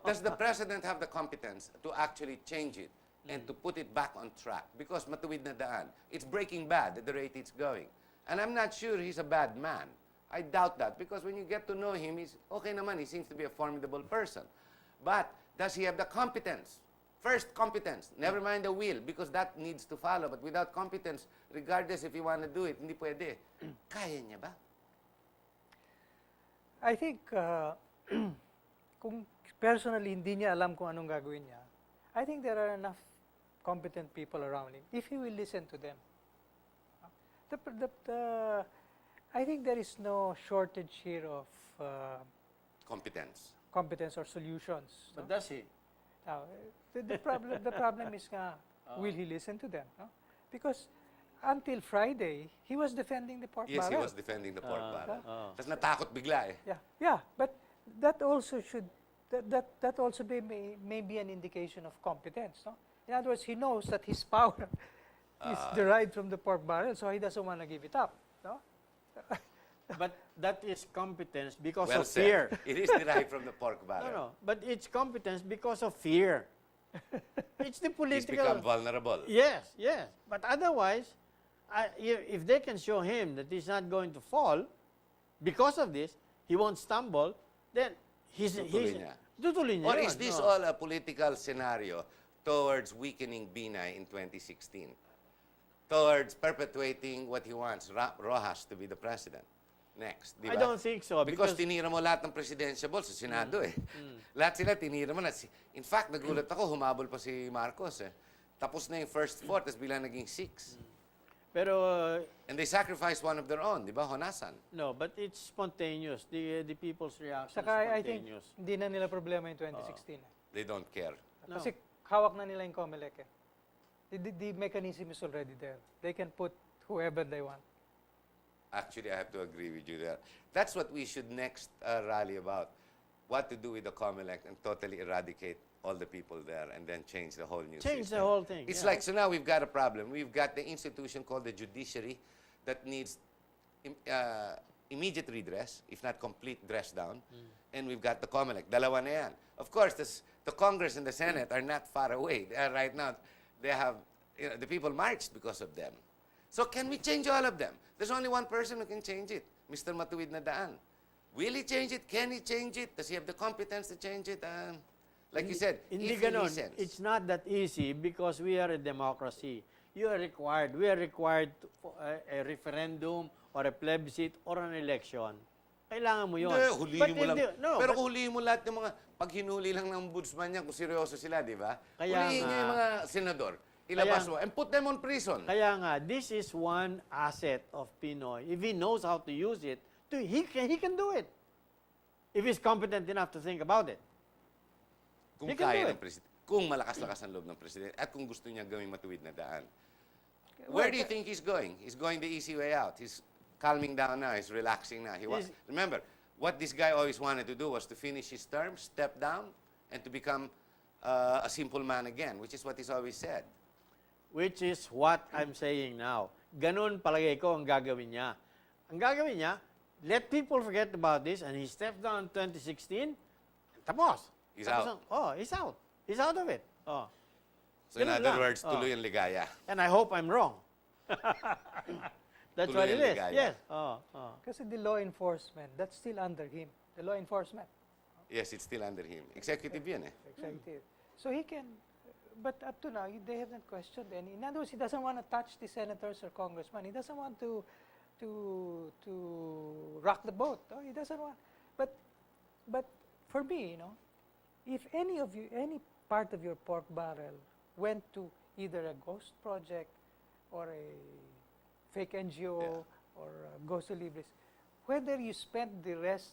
Speaker 2: Does the president have the competence to actually change it and to put it back on track? Because matuwid na daan. It's breaking bad at the rate it's going. And I'm not sure he's a bad man. I doubt that because when you get to know him, he's okay naman. He seems to be a formidable person. But does he have the competence? First, competence. Never mind the will because that needs to follow. But without competence, regardless if you want to do it, hindi pwede. Kaya niya ba?
Speaker 4: I think, kung personally hindi niya alam kung anong gagawin niya, I think there are enough competent people around him if he will listen to them. I think there is no shortage here of
Speaker 2: Competence.
Speaker 4: competence or solutions.
Speaker 3: But
Speaker 4: no?
Speaker 3: does he?
Speaker 4: Now, the problem is nga, will he listen to them? No? Because until Friday, he was defending the pork
Speaker 2: Yes, he
Speaker 4: barrel.
Speaker 2: was defending the pork barrel.
Speaker 3: oh.
Speaker 2: Tapos natakot bigla eh.
Speaker 4: Yeah, but that also should that also may be an indication of competence. No? In other words, he knows that his power is derived from the pork barrel, so he doesn't want to give it up. No?
Speaker 3: But that is competence because
Speaker 2: Well
Speaker 3: of
Speaker 2: said.
Speaker 3: fear.
Speaker 2: It is derived from the pork barrel.
Speaker 3: No, but it's competence because of fear. It's the
Speaker 2: He's
Speaker 3: political...
Speaker 2: become vulnerable.
Speaker 3: Yes. But otherwise, if they can show him that he's not going to fall because of this, he won't stumble, then
Speaker 2: Tutuloy niya.
Speaker 3: tutuloy niya
Speaker 2: Or
Speaker 3: yun,
Speaker 2: is this
Speaker 3: no.
Speaker 2: all a political scenario towards weakening Binay in 2016? Towards perpetuating what he wants, Rojas to be the president next, di ba?
Speaker 3: I don't think so.
Speaker 2: Because tinira mo lahat ng presidentiable sa Senado eh. Lahat sila tinira mo na. In fact, nagulat ako, humabol pa si Marcos eh. Tapos na yung first four, tapos bilang naging six.
Speaker 3: Pero,
Speaker 2: And they sacrificed one of their own, di ba? Honasan.
Speaker 3: no, but it's spontaneous. The people's reaction
Speaker 4: Saka
Speaker 3: is
Speaker 4: I think
Speaker 3: spontaneous.
Speaker 4: hindi na nila problema yung 2016.
Speaker 2: They don't care.
Speaker 3: No.
Speaker 4: Kasi hawak na nila yung COMELEC eh. The mechanism is already there. They can put whoever they want.
Speaker 2: Actually, I have to agree with you there. That's what we should next rally about. What to do with the COMELEC and totally eradicate all the people there and then change the whole new
Speaker 3: Change
Speaker 2: system.
Speaker 3: the whole thing.
Speaker 2: It's
Speaker 3: yeah.
Speaker 2: like, so now we've got a problem. We've got the institution called the judiciary that needs immediate redress, if not complete dress down. And we've got the COMELEC. Dalawa na yan. Of course, the Congress and the Senate are not far away. They are right now, they have, the people marched because of them. So can we change all of them? There's only one person who can change it, Mr. Matuwid na Daan. Will he change it? Can he change it? Does he have the competence to change it? Like you said,
Speaker 3: Hindi
Speaker 2: if he
Speaker 3: ganon.
Speaker 2: listens.
Speaker 3: It's not that easy because we are a democracy. We are required to, a referendum or a plebiscite or an election. Kailangan mo yun.
Speaker 2: Hindi, hulihin
Speaker 3: But
Speaker 2: mo lang.
Speaker 3: hindi- no,
Speaker 2: Pero
Speaker 3: but-
Speaker 2: kung hulihin mo lahat ng mga, pag hinuli lang ng ombudsman niya, kung seryoso sila, di ba?
Speaker 3: Kaya
Speaker 2: Hulihin niyo
Speaker 3: nga.
Speaker 2: yung mga senador. Ilabas
Speaker 3: Kaya-
Speaker 2: mo. And put them on prison.
Speaker 3: Kaya nga, this is one asset of Pinoy. If he knows how to use it, he can do it. If he's competent enough to think about it.
Speaker 2: Kung
Speaker 3: He can
Speaker 2: kaya
Speaker 3: do
Speaker 2: ng presidente. Kung malakas-lakas ang loob ng presidente. At kung gusto niya gawing matuwid na daan. Where do you think he's going? He's going the easy way out. He's calming down now. He's relaxing now. Remember, what this guy always wanted to do was to finish his term, step down, and to become a simple man again, which is what he's always said.
Speaker 3: Which is what I'm saying now. Ganun palagay ko ang gagawin niya. Ang gagawin niya, let people forget about this, and he steps down in 2016, tapos.
Speaker 2: He's
Speaker 3: Tapos
Speaker 2: out.
Speaker 3: He's out. He's out of it.
Speaker 2: So in
Speaker 3: Ganun
Speaker 2: other
Speaker 3: lang.
Speaker 2: words, tuloy ang ligaya.
Speaker 3: And I hope I'm wrong. That's what
Speaker 2: Tuloy
Speaker 3: it
Speaker 2: ang
Speaker 3: is.
Speaker 2: ligaya.
Speaker 3: Yes.
Speaker 4: Kasi the law enforcement, that's still under him. The law enforcement,
Speaker 2: Yes, it's still under him. Executive yun eh.
Speaker 4: executive. So he can, but up to now, they have not questioned any. In other words, he doesn't want to touch the senators or congressmen. He doesn't want to rock the boat. No? He doesn't want. But for me, if any of you, any part of your pork barrel went to either a ghost project or a fake NGO or Ghost Libris, whether you spent the rest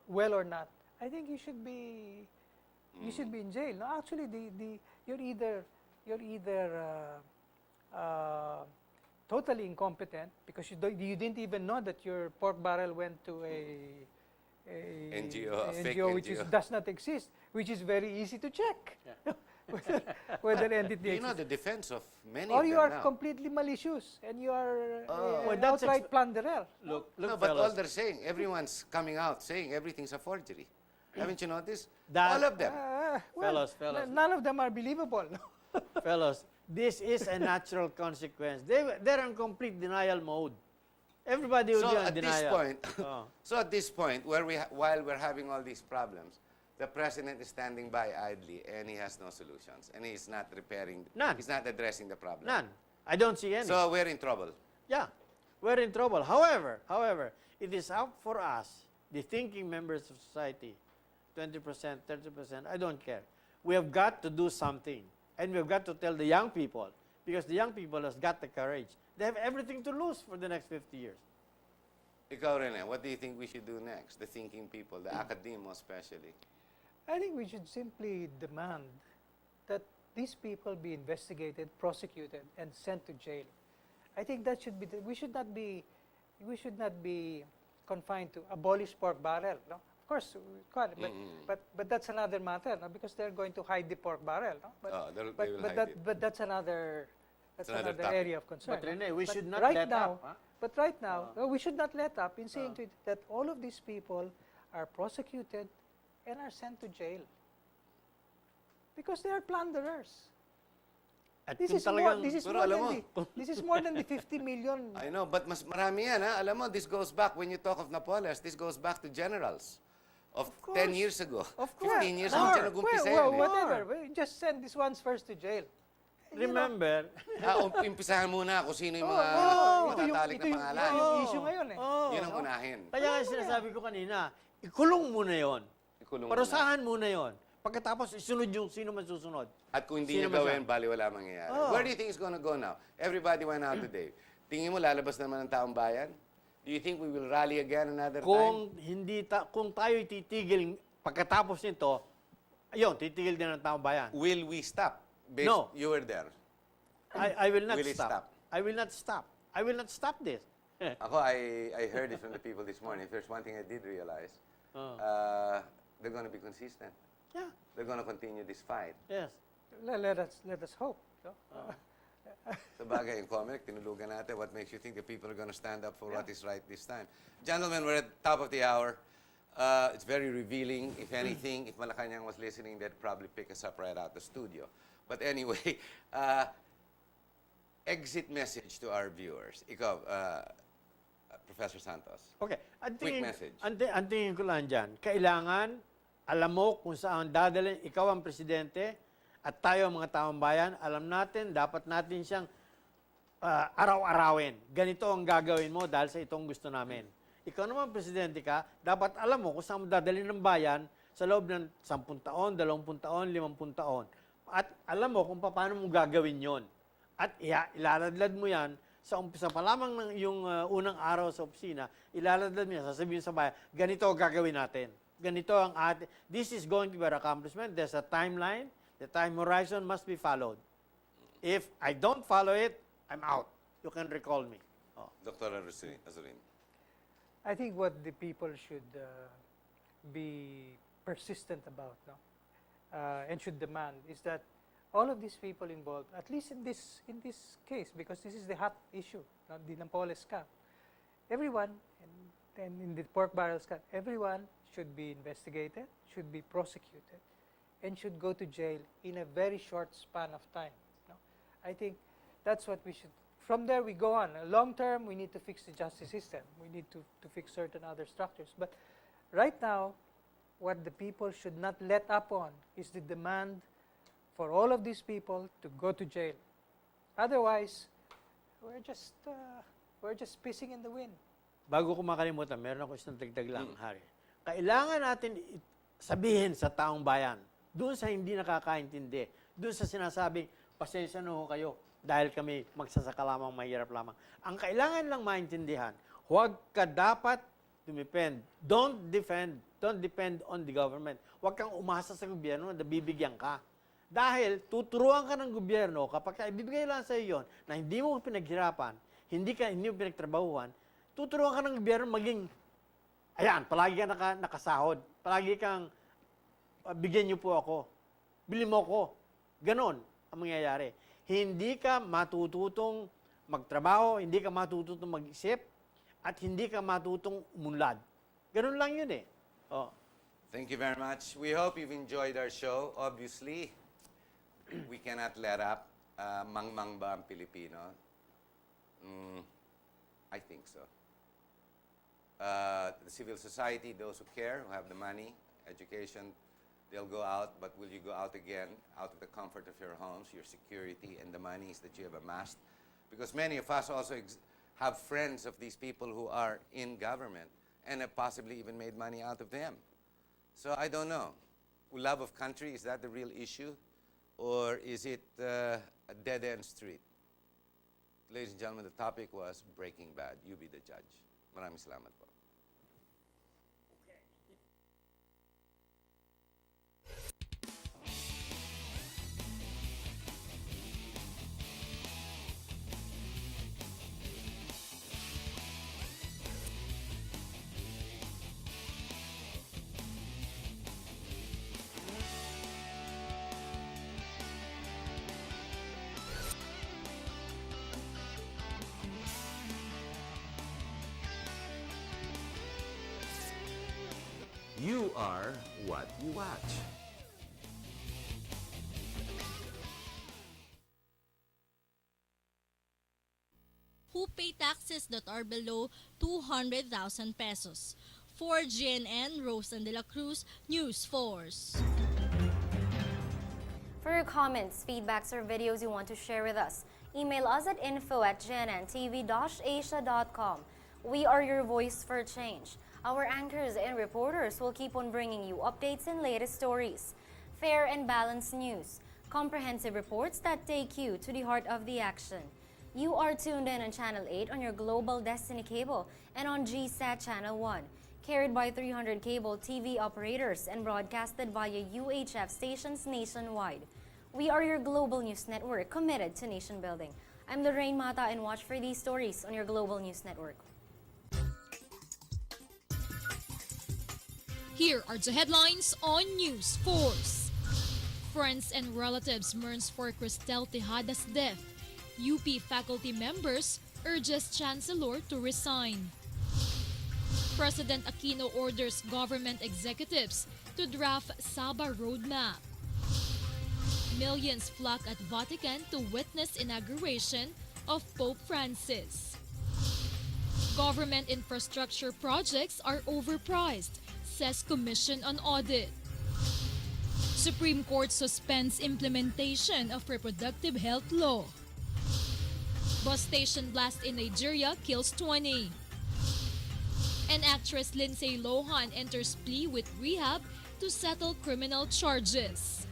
Speaker 4: well or not, I think you should be in jail. No, actually, you're either totally incompetent because you didn't even know that your pork barrel went to a
Speaker 2: NGO, a fake
Speaker 4: NGO which
Speaker 2: NGO.
Speaker 4: does not exist, which is very easy to check. whether entity
Speaker 2: You know
Speaker 4: exists.
Speaker 2: the defense of many
Speaker 4: Or
Speaker 2: of
Speaker 4: you
Speaker 2: them
Speaker 4: are
Speaker 2: now.
Speaker 4: completely malicious and you are
Speaker 3: Well,
Speaker 4: an
Speaker 3: that's
Speaker 4: outright plunderer.
Speaker 3: Look,
Speaker 2: No, but all they're saying, everyone's coming out saying everything's a forgery. Haven't you noticed?
Speaker 3: That-
Speaker 2: All of them.
Speaker 3: Fellas.
Speaker 4: None of them are believable.
Speaker 3: Fellows, this is a natural consequence. They're in complete denial mode. Everybody will
Speaker 2: So
Speaker 3: be on
Speaker 2: at this
Speaker 3: denial.
Speaker 2: point,
Speaker 3: Oh.
Speaker 2: so at this point, while we're having all these problems, the president is standing by idly and he has no solutions and he's not repairing.
Speaker 3: None.
Speaker 2: He's not addressing the problem.
Speaker 3: None. I don't see any.
Speaker 2: So we're in trouble.
Speaker 3: Yeah, we're in trouble. However, it is up for us, the thinking members of society, 20%, 30%, I don't care. We have got to do something. And we've got to tell the young people, because the young people has got the courage. They have everything to lose for the next 50 years.
Speaker 2: Ikaw, Rene, what do you think we should do next? The thinking people, the academia especially.
Speaker 4: I think we should simply demand that these people be investigated, prosecuted, and sent to jail. I think that should be. We should not be confined to abolish pork barrel. No, of course, we can't, but that's another matter. No? Because they're going to hide the pork barrel. No? But,
Speaker 2: They will
Speaker 4: but,
Speaker 2: hide it.
Speaker 4: but that's another
Speaker 2: another topic.
Speaker 4: area of concern.
Speaker 3: But Rene, we
Speaker 4: But
Speaker 3: should not
Speaker 4: right
Speaker 3: let
Speaker 4: now,
Speaker 3: up. Huh?
Speaker 4: But right now, we should not let up in saying to it that all of these people are prosecuted and are sent to jail. Because they are plunderers.
Speaker 3: At
Speaker 4: This
Speaker 3: kung
Speaker 4: is more,
Speaker 3: talagang-
Speaker 4: this is
Speaker 2: Pero
Speaker 4: more
Speaker 2: alam
Speaker 4: than this is more than the 50 million.
Speaker 2: I know, but mas marami yan, ha? Alam mo, this goes back, when you talk of Napoleons, this goes back to generals of
Speaker 4: course.
Speaker 2: 10 years ago.
Speaker 3: Of course.
Speaker 2: 15 years
Speaker 3: More.
Speaker 2: ago, dyan nag-umpisa
Speaker 4: Well,
Speaker 2: yan, eh.
Speaker 4: whatever. We just send these ones first to jail.
Speaker 3: Remember,
Speaker 2: Umpisahan muna kung sino yung mga matatalik na pangalan.
Speaker 4: Ito yung issue ngayon eh.
Speaker 2: Yun ang unahin.
Speaker 3: kaya nga sinasabi ko kanina, ikulong muna yon.
Speaker 2: Ikulong muna.
Speaker 3: Parusahan muna yon. Pagkatapos, isunod yung sino man susunod.
Speaker 2: At kung hindi
Speaker 3: Sino
Speaker 2: niya
Speaker 3: man
Speaker 2: gawin, bali wala mangyayari.
Speaker 3: Oh.
Speaker 2: Where do you think it's gonna go now? Everybody went out today. Tingin mo lalabas naman ang taong bayan? Do you think we will rally again another time?
Speaker 3: Kung tayo titigil pagkatapos nito, ayun, titigil din ang taong bayan.
Speaker 2: Will we stop?
Speaker 3: No.
Speaker 2: You were there.
Speaker 3: I will not
Speaker 2: Will it
Speaker 3: stop.
Speaker 2: stop?
Speaker 3: I will not stop. I will not stop this.
Speaker 2: Ako, I heard it from the people this morning. If there's one thing I did realize, they're gonna be consistent.
Speaker 3: Yeah.
Speaker 2: They're gonna continue this fight.
Speaker 3: Yes.
Speaker 4: Let us hope. No?
Speaker 2: Sa bagay, in Comelec, tinulugan natin, what makes you think the people are gonna stand up for what is right this time? Gentlemen, we're at the top of the hour. It's very revealing. If anything, if Malacanang was listening, they'd probably pick us up right out the studio. But anyway, exit message to our viewers. Ikaw, Professor Santos.
Speaker 3: Okay.
Speaker 2: Quick message.
Speaker 3: Ang tingin ko lang dyan, kailangan alam mo kung saan dadalhin, ikaw ang presidente at tayo ang mga taong bayan, alam natin, dapat natin siyang araw-arawin. Ganito ang gagawin mo dahil sa itong gusto namin. Ikaw naman presidente ka, dapat alam mo kung saan mo dadalhin ng bayan sa loob ng 10 taon, 20 taon, 50 taon. At alam mo kung paano mo gagawin yon. At ilaladlad mo yan sa umpisa pa lamang ng yung unang araw sa opisina, ilaladlad mo yan, sasabihin sa bayan, ganito ang gagawin natin. Ganito ang this is going to be our accomplishment. There's a timeline. The time horizon must be followed. If I don't follow it, I'm out. You can recall me. Oh.
Speaker 2: Dr. Azurin.
Speaker 4: I think what the people should be persistent about, no? And should demand is that all of these people involved, at least in this case, because this is the hot issue, not the Napoles scam, everyone, and in the pork barrel scam, everyone should be investigated, should be prosecuted, and should go to jail in a very short span of time. No? I think that's what we should. From there, we go on. Long term, we need to fix the justice system. We need to fix certain other structures. But right now, what the people should not let up on is the demand for all of these people to go to jail. Otherwise, we're just pissing in the wind.
Speaker 3: Bago ko makalimutan, meron ako isang dagdag lang, Hari. Kailangan natin sabihin sa taong bayan, doon sa hindi nakakaintindi, doon sa sinasabing, pasensya na ho kayo, dahil kami magsasaka lamang, mahirap lamang. Ang kailangan lang maintindihan, huwag ka dapat dumepend. Don't depend on the government. Huwag kang umasa sa gobyerno na bibigyan ka. Dahil tuturuan ka ng gobyerno, kapag ibibigay lang sa iyo yun, na hindi mo pinaghirapan, hindi mo pinagtrabahuan, tuturuan ka ng gobyerno maging, ayan, palagi ka nakasahod, palagi kang, bigyan niyo po ako, bili mo ako. Ganon ang mangyayari. Hindi ka matututong magtrabaho, hindi ka matututong mag-isip, at hindi ka matutong umunlad. Ganon lang yun eh. Oh.
Speaker 2: Thank you very much. We hope you've enjoyed our show. Obviously, we cannot let up. Mangmang ba ang Pilipino? I think so. The civil society, those who care, who have the money, education, they'll go out, but will you go out again, out of the comfort of your homes, your security, and the monies that you have amassed? Because many of us also have friends of these people who are in government and have possibly even made money out of them. So I don't know. Love of country, is that the real issue? Or is it a dead-end street? Ladies and gentlemen, the topic was Breaking Bad. You be the judge. Maraming salamat po.
Speaker 5: You are what you watch.
Speaker 6: Who pay taxes that are below 200,000 pesos? For GNN, Rosan de la Cruz, News Force.
Speaker 7: For your comments, feedbacks, or videos you want to share with us, email us at info@gnnTV-asia.com. We are your voice for change. Our anchors and reporters will keep on bringing you updates and latest stories, fair and balanced news, comprehensive reports that take you to the heart of the action. You are tuned in on Channel 8 on your Global Destiny Cable and on GSAT Channel 1, carried by 300 cable TV operators and broadcasted via UHF stations nationwide. We are your global news network committed to nation building. I'm Lorraine Mata, and watch for these stories on your Global News Network.
Speaker 6: Here are the headlines on News Force. Friends and relatives mourns for Cristel Tejada's death. UP faculty members urges Chancellor to resign. President Aquino orders government executives to draft Saba roadmap. Millions flock at Vatican to witness inauguration of Pope Francis. Government infrastructure projects are overpriced, says Commission on Audit. Supreme Court suspends implementation of reproductive health law. Bus station blast in Nigeria kills 20. And actress Lindsay Lohan enters plea with rehab to settle criminal charges.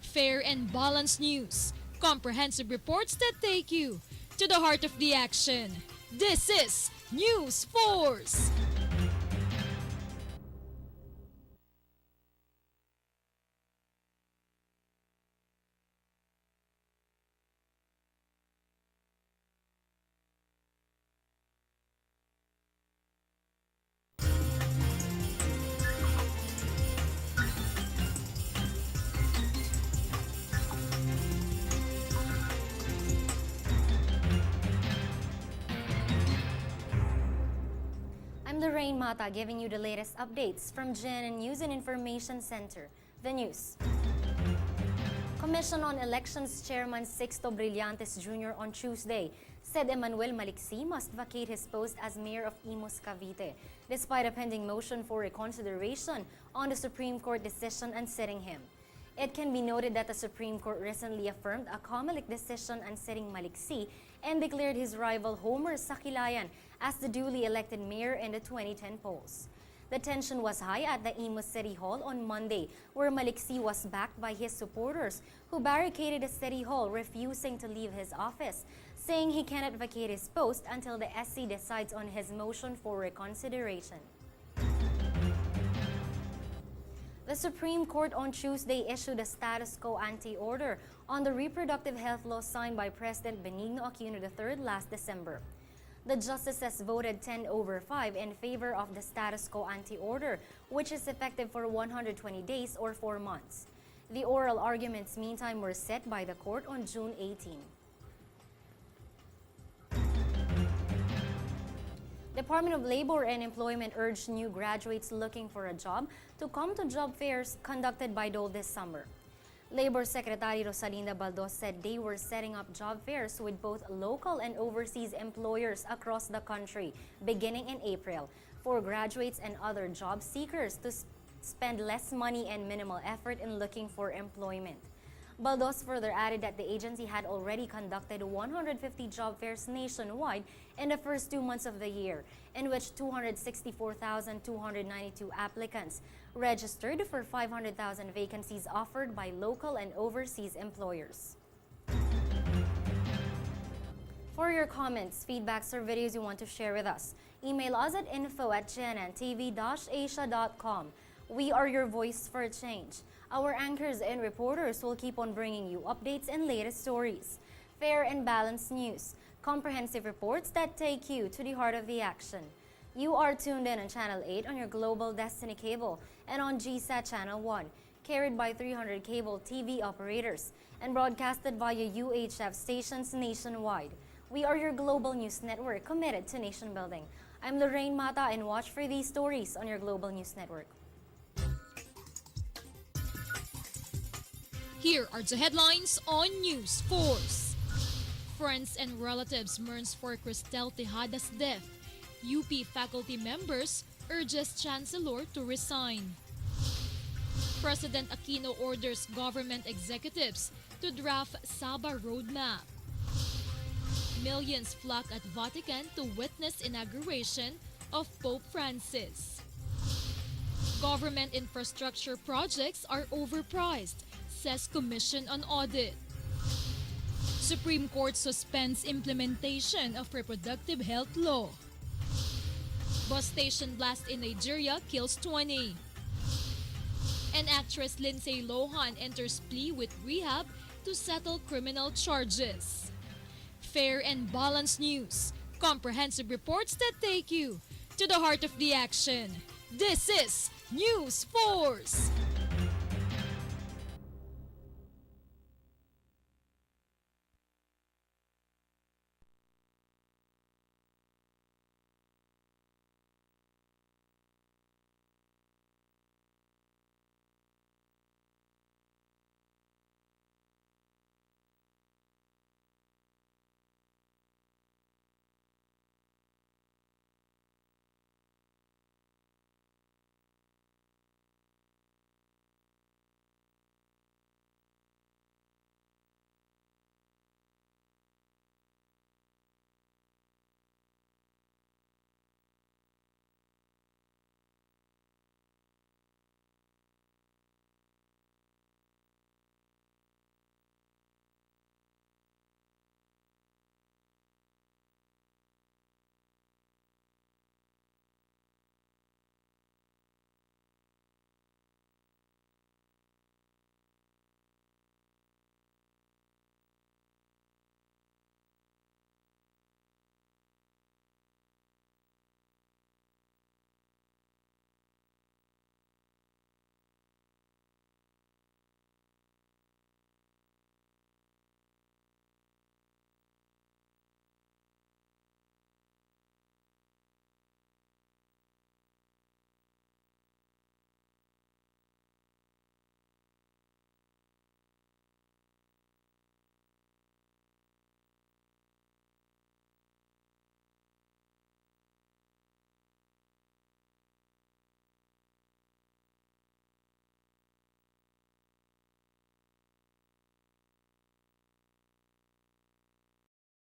Speaker 6: Fair and balanced news. Comprehensive reports that take you to the heart of the action. This is News Force.
Speaker 7: Lorraine Mata giving you the latest updates from GNN News and Information Center. The news. Commission on Elections Chairman Sixto Brillantes Jr. on Tuesday said Emmanuel Maliksi must vacate his post as mayor of Imus, Cavite, despite a pending motion for reconsideration on the Supreme Court decision unseating him. It can be noted that the Supreme Court recently affirmed a Comelec decision unseating Maliksi and declared his rival Homer Sakilayan as the duly elected mayor in the 2010 polls. The tension was high at the Imus City Hall on Monday, where Maliksi was backed by his supporters who barricaded the City Hall, refusing to leave his office, saying he cannot vacate his post until the SC decides on his motion for reconsideration. The Supreme Court on Tuesday issued a status quo ante order on the reproductive health law signed by President Benigno Aquino III last December. The justices voted 10-5 in favor of the status quo ante order, which is effective for 120 days or 4 months. The oral arguments, meantime, were set by the court on June 18. Department of Labor and Employment urged new graduates looking for a job to come to job fairs conducted by Dole this summer. Labor Secretary Rosalinda Baldos said they were setting up job fairs with both local and overseas employers across the country beginning in April for graduates and other job seekers to spend less money and minimal effort in looking for employment. Baldos further added that the agency had already conducted 150 job fairs nationwide in the first 2 months of the year, in which 264,292 applicants registered for 500,000 vacancies offered by local and overseas employers. For your comments, feedbacks, or videos you want to share with us, email us at info@gnnTV-asia.com. We are your voice for change. Our anchors and reporters will keep on bringing you updates and latest stories, fair and balanced news, comprehensive reports that take you to the heart of the action. You are tuned in on Channel 8 on your Global Destiny Cable and on GSAT Channel 1, carried by 300 cable TV operators and broadcasted via UHF stations nationwide. We are your global news network committed to nation building. I'm Lorraine Mata, and watch for these stories on your Global News Network.
Speaker 6: Here are the headlines on News Force. Friends and relatives mourns for Cristel Tejada's death. UP faculty members urges Chancellor to resign. President Aquino orders government executives to draft Saba roadmap. Millions flock at Vatican to witness inauguration of Pope Francis. Government infrastructure projects are overpriced, says Commission on Audit. Supreme Court suspends implementation of reproductive health law. Bus station blast in Nigeria kills 20. And actress Lindsay Lohan enters plea with rehab to settle criminal charges. Fair and balanced news, comprehensive reports that take you to the heart of the action. This is News Force.